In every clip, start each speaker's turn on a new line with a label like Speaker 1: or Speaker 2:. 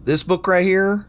Speaker 1: This book right here,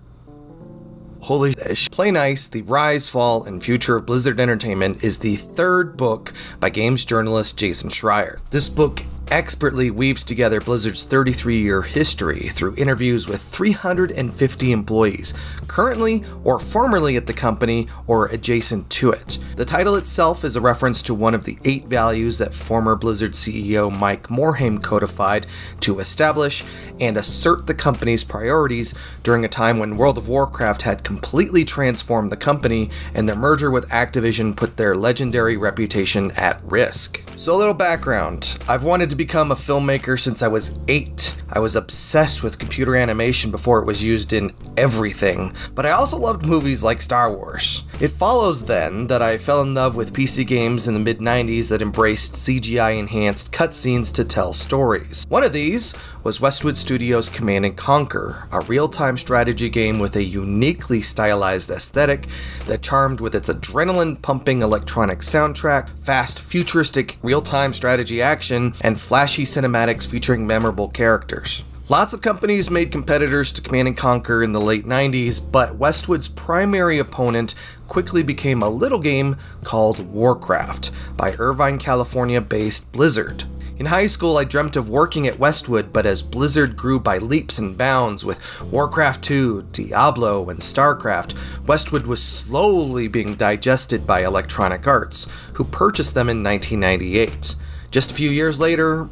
Speaker 1: holy shit. Play Nice, The Rise, Fall, and Future of Blizzard Entertainment is the third book by games journalist Jason Schreier. This book expertly weaves together Blizzard's 33-year history through interviews with 350 employees, currently or formerly at the company or adjacent to it. The title itself is a reference to one of the 8 values that former Blizzard CEO Mike Morhaime codified to establish and assert the company's priorities during a time when World of Warcraft had completely transformed the company and their merger with Activision put their legendary reputation at risk. So a little background. I've wanted to become a filmmaker since I was 8. I was obsessed with computer animation before it was used in everything, but I also loved movies like Star Wars. It follows then that I fell in love with PC games in the mid-90s that embraced CGI-enhanced cutscenes to tell stories. One of these was Westwood Studios' Command & Conquer, a real-time strategy game with a uniquely stylized aesthetic that charmed with its adrenaline-pumping electronic soundtrack, fast, futuristic, real-time strategy action, and flashy cinematics featuring memorable characters. Lots of companies made competitors to Command & Conquer in the late 90s, but Westwood's primary opponent quickly became a little game called Warcraft by Irvine, California-based Blizzard. In high school, I dreamt of working at Westwood, but as Blizzard grew by leaps and bounds with Warcraft 2, Diablo, and StarCraft, Westwood was slowly being digested by Electronic Arts, who purchased them in 1998. Just a few years later,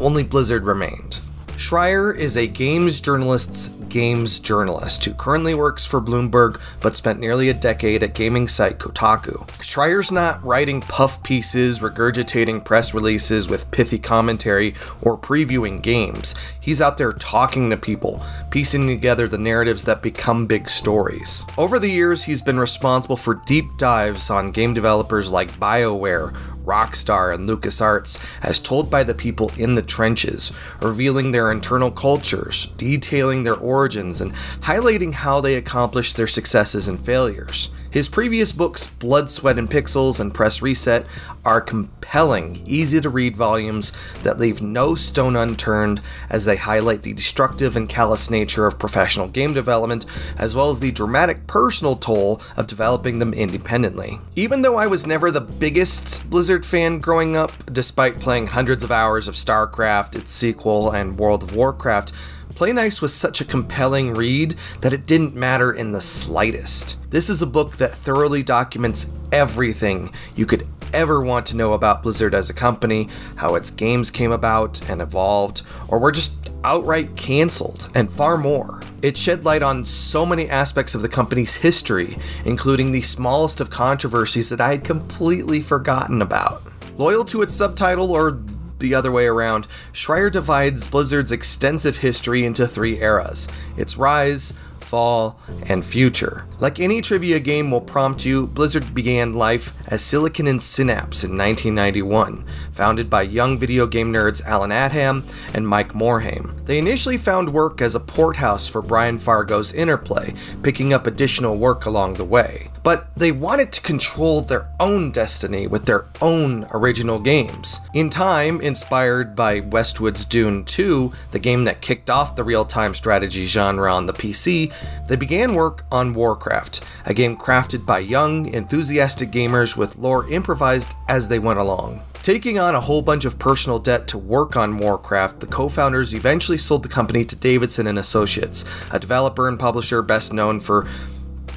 Speaker 1: only Blizzard remained. Schreier is a games journalist's games journalist who currently works for Bloomberg but spent nearly a decade at gaming site Kotaku. Schreier's not writing puff pieces, regurgitating press releases with pithy commentary, or previewing games. He's out there talking to people, piecing together the narratives that become big stories. Over the years, he's been responsible for deep dives on game developers like BioWare, Rockstar, and LucasArts as told by the people in the trenches, revealing their internal cultures, detailing their origins, and highlighting how they accomplished their successes and failures. His previous books, Blood, Sweat, and Pixels and Press Reset, are compelling, easy-to-read volumes that leave no stone unturned as they highlight the destructive and callous nature of professional game development, as well as the dramatic personal toll of developing them independently. Even though I was never the biggest Blizzard fan growing up, despite playing hundreds of hours of StarCraft, its sequel, and World of Warcraft, Play Nice was such a compelling read that it didn't matter in the slightest. This is a book that thoroughly documents everything you could ever want to know about Blizzard as a company, how its games came about and evolved, or were just outright canceled, and far more. It shed light on so many aspects of the company's history, including the smallest of controversies that I had completely forgotten about. Loyal to its subtitle, or the other way around, Schreier divides Blizzard's extensive history into 3 eras: its rise, fall, and future. Like any trivia game will prompt you, Blizzard began life as Silicon and Synapse in 1991, founded by young video game nerds Alan Adham and Mike Morhaime. They initially found work as a porthouse for Brian Fargo's Interplay, picking up additional work along the way. But they wanted to control their own destiny with their own original games. In time, inspired by Westwood's Dune 2, the game that kicked off the real-time strategy genre on the PC, they began work on Warcraft, a game crafted by young, enthusiastic gamers with lore improvised as they went along. Taking on a whole bunch of personal debt to work on Warcraft, the co-founders eventually sold the company to Davidson and Associates, a developer and publisher best known for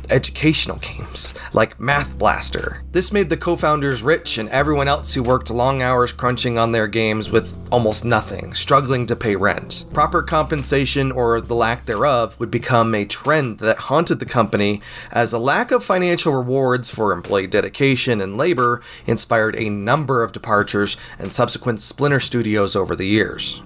Speaker 1: educational games like Math Blaster. This made the co-founders rich and everyone else who worked long hours crunching on their games with almost nothing, struggling to pay rent. Proper compensation, or the lack thereof, would become a trend that haunted the company, as a lack of financial rewards for employee dedication and labor inspired a number of departures and subsequent splinter studios over the years.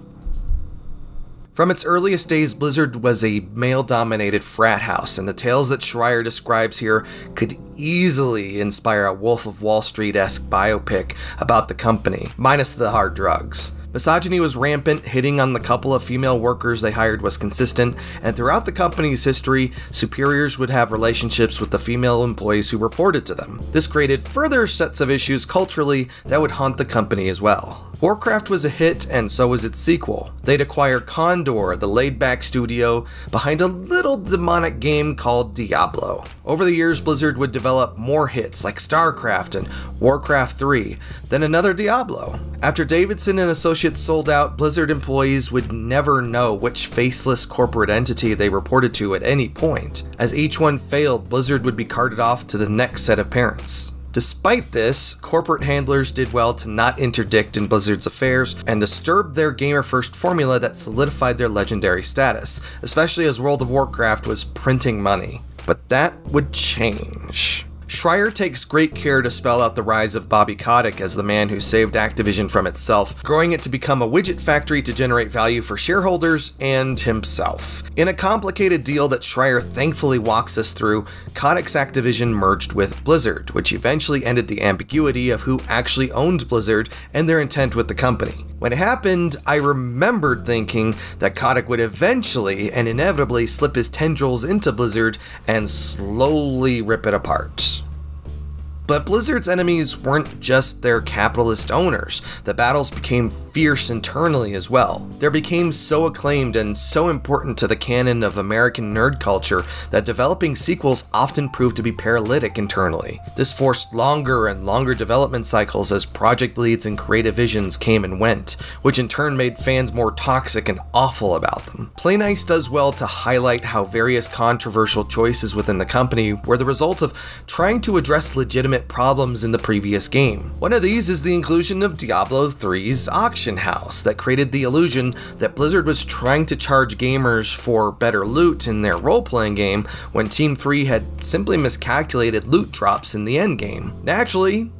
Speaker 1: From its earliest days, Blizzard was a male-dominated frat house, and the tales that Schreier describes here could easily inspire a Wolf of Wall Street-esque biopic about the company, minus the hard drugs. Misogyny was rampant, hitting on the couple of female workers they hired was consistent, and throughout the company's history, superiors would have relationships with the female employees who reported to them. This created further sets of issues culturally that would haunt the company as well. Warcraft was a hit, and so was its sequel. They'd acquire Condor, the laid-back studio behind a little demonic game called Diablo. Over the years, Blizzard would develop more hits like StarCraft and Warcraft 3, then another Diablo. After Davidson and Associates sold out, Blizzard employees would never know which faceless corporate entity they reported to at any point. As each one failed, Blizzard would be carted off to the next set of parents. Despite this, corporate handlers did well to not interdict in Blizzard's affairs and disturb their gamer-first formula that solidified their legendary status, especially as World of Warcraft was printing money. But that would change. Schreier takes great care to spell out the rise of Bobby Kotick as the man who saved Activision from itself, growing it to become a widget factory to generate value for shareholders and himself. In a complicated deal that Schreier thankfully walks us through, Kotick's Activision merged with Blizzard, which eventually ended the ambiguity of who actually owned Blizzard and their intent with the company. When it happened, I remembered thinking that Kotick would eventually and inevitably slip his tendrils into Blizzard and slowly rip it apart. But Blizzard's enemies weren't just their capitalist owners. The battles became fierce internally as well. They became so acclaimed and so important to the canon of American nerd culture that developing sequels often proved to be paralytic internally. This forced longer and longer development cycles as project leads and creative visions came and went, which in turn made fans more toxic and awful about them. Play Nice does well to highlight how various controversial choices within the company were the result of trying to address legitimate problems in the previous game. One of these is the inclusion of Diablo 3's auction house that created the illusion that Blizzard was trying to charge gamers for better loot in their role-playing game when Team 3 had simply miscalculated loot drops in the endgame. Naturally,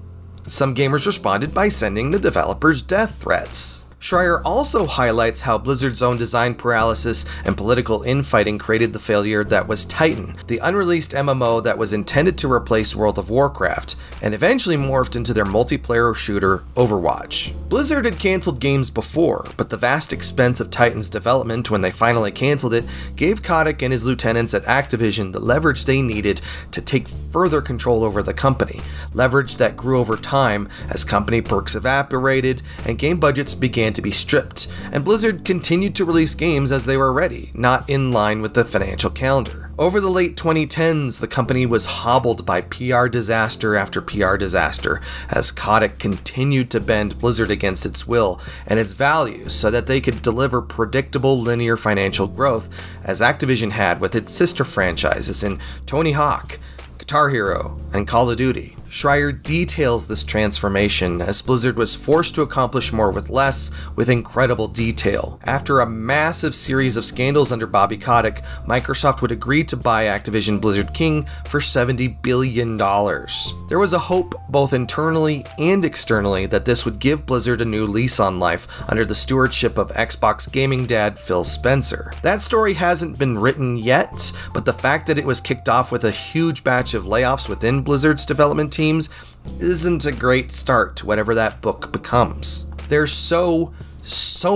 Speaker 1: some gamers responded by sending the developers death threats. Schreier also highlights how Blizzard's own design paralysis and political infighting created the failure that was Titan, the unreleased MMO that was intended to replace World of Warcraft, and eventually morphed into their multiplayer shooter Overwatch. Blizzard had cancelled games before, but the vast expense of Titan's development when they finally cancelled it gave Kotick and his lieutenants at Activision the leverage they needed to take further control over the company, leverage that grew over time as company perks evaporated and game budgets began to be stripped, and Blizzard continued to release games as they were ready, not in line with the financial calendar. Over the late 2010s, the company was hobbled by PR disaster after PR disaster, as Kotick continued to bend Blizzard against its will and its values so that they could deliver predictable linear financial growth, as Activision had with its sister franchises in Tony Hawk, Guitar Hero, and Call of Duty. Schreier details this transformation as Blizzard was forced to accomplish more with less, with incredible detail. After a massive series of scandals under Bobby Kotick, Microsoft would agree to buy Activision Blizzard King for $70 billion. There was a hope, both internally and externally, that this would give Blizzard a new lease on life under the stewardship of Xbox gaming dad Phil Spencer. That story hasn't been written yet, but the fact that it was kicked off with a huge batch of layoffs within Blizzard's development teams isn't a great start to whatever that book becomes. There's so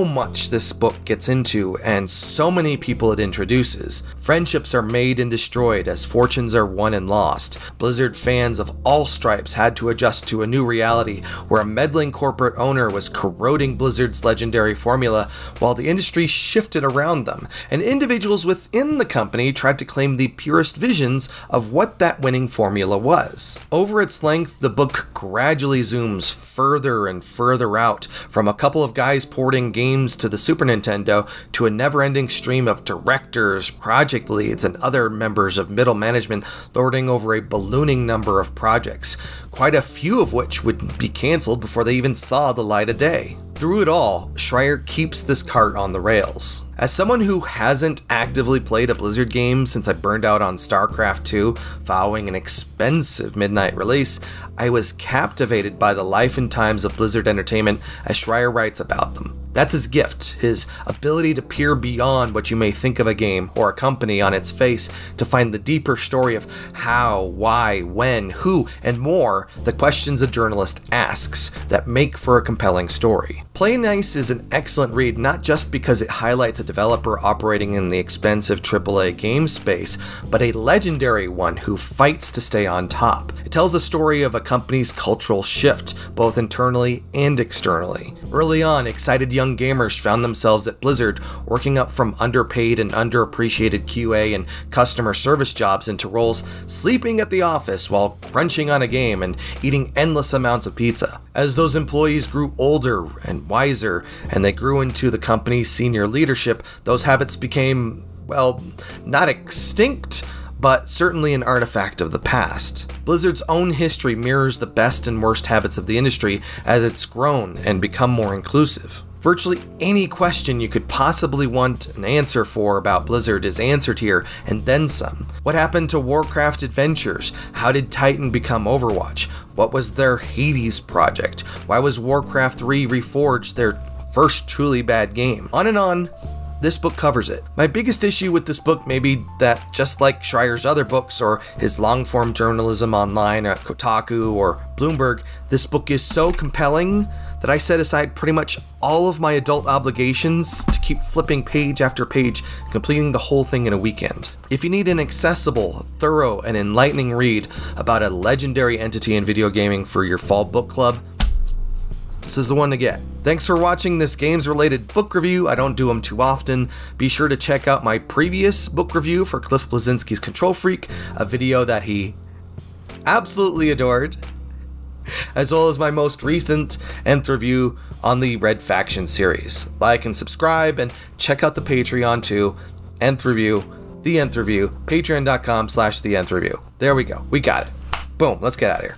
Speaker 1: much this book gets into, and so many people it introduces. Friendships are made and destroyed as fortunes are won and lost. Blizzard fans of all stripes had to adjust to a new reality where a meddling corporate owner was corroding Blizzard's legendary formula while the industry shifted around them, and individuals within the company tried to claim the purest visions of what that winning formula was. Over its length, the book gradually zooms further and further out, from a couple of guys porting games to the Super Nintendo to a never-ending stream of directors, project leads, and other members of middle management lording over a ballooning number of projects, quite a few of which would be cancelled before they even saw the light of day. Through it all, Schreier keeps this cart on the rails. As someone who hasn't actively played a Blizzard game since I burned out on StarCraft 2 following an expensive midnight release, I was captivated by the life and times of Blizzard Entertainment as Schreier writes about them. That's his gift, his ability to peer beyond what you may think of a game or a company on its face to find the deeper story of how, why, when, who, and more the questions a journalist asks that make for a compelling story. Play Nice is an excellent read not just because it highlights a developer operating in the expensive AAA game space, but a legendary one who fights to stay on top. It tells a story of a company's cultural shift, both internally and externally. Early on, excited young gamers found themselves at Blizzard working up from underpaid and underappreciated QA and customer service jobs into roles sleeping at the office while crunching on a game and eating endless amounts of pizza. As those employees grew older and wiser and they grew into the company's senior leadership, those habits became, well, not extinct, but certainly an artifact of the past. Blizzard's own history mirrors the best and worst habits of the industry as it's grown and become more inclusive. Virtually any question you could possibly want an answer for about Blizzard is answered here, and then some. What happened to Warcraft Adventures? How did Titan become Overwatch? What was their Hades project? Why was Warcraft 3 Reforged their first truly bad game? On and on. This book covers it. My biggest issue with this book may be that, just like Schreier's other books or his long-form journalism online at Kotaku or Bloomberg, this book is so compelling that I set aside pretty much all of my adult obligations to keep flipping page after page, completing the whole thing in a weekend. If you need an accessible, thorough, and enlightening read about a legendary entity in video gaming for your fall book club, this is the one to get. Thanks for watching this games-related book review. I don't do them too often. Be sure to check out my previous book review for Cliff Bleszinski's Control Freak, a video that he absolutely adored, as well as my most recent Nth review on the Red Faction series. Like and subscribe, and check out the Patreon too. Nth review, the Nth review, patreon.com/the Nth review. There we go. We got it. Boom. Let's get out of here.